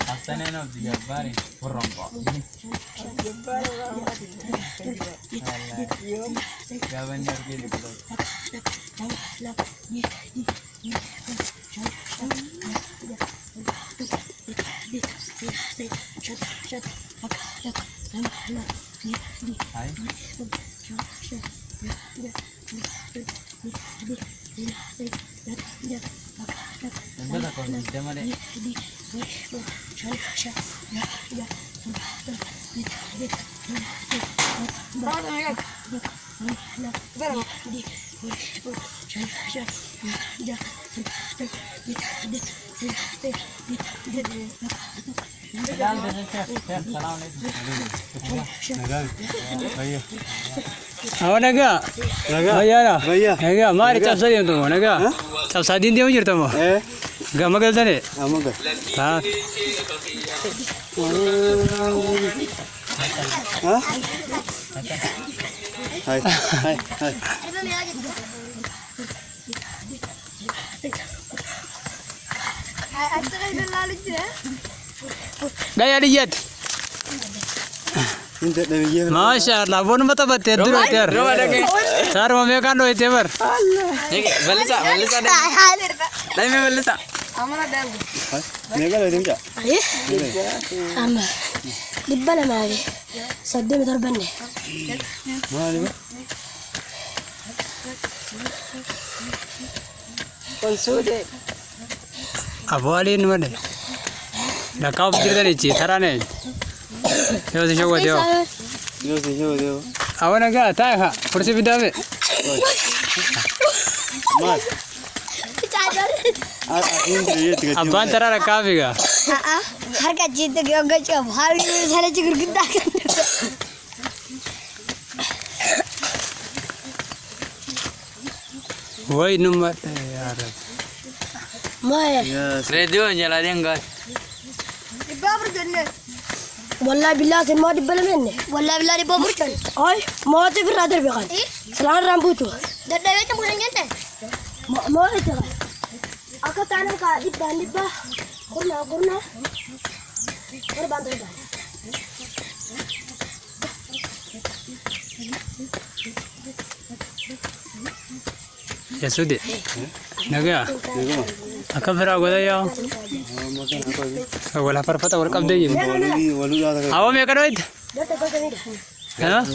Hasannya no dijabari perongkok. Gak bener gitu. Hai. Bener kok jam ada. Awak naga? Bayar lah. Naga, mari cap saja tu, naga. Cap sadin dia macam tu. Gak magal tadi. Amaga. Ha. Hah? Hai, hai, hai. Gaya lihat. Intet dari dia. Masya Allah, bon mata bater dulu ter. Sar mame kan do itu ber. Balisa deh. Lain balisa. Mega loh dia. Aye. Ama. Di bala mari. Sadde mi darbanne. Mana ni? Konsude. Awalin mana? Dah kau pikir tadi cik, thara ni. Yo si show dia. Yo. Awak naga, tak ha? Kursi bida be. Mas. Abang thara rakam juga. हर का चीज तो क्या गच का भार में झाले चिकर कितना वही नंबर यार मैं Radio nyala dia enggak. Babar करने वल्ला बिल्ला से मार दिबल मैंने वल्ला बिल्ला रे बाबर कर ओए मौत फिर रात पे खान सलाम राम पूछो दड्डा वे तो बोलेंगे जानते मौत है आका ताने का दिब्बा kurna और बांध दो ya sudah. Naga. Akan berapa gula ya? Gula apa pata berkam deh. Walu dah. Awak mereka doit? Ha?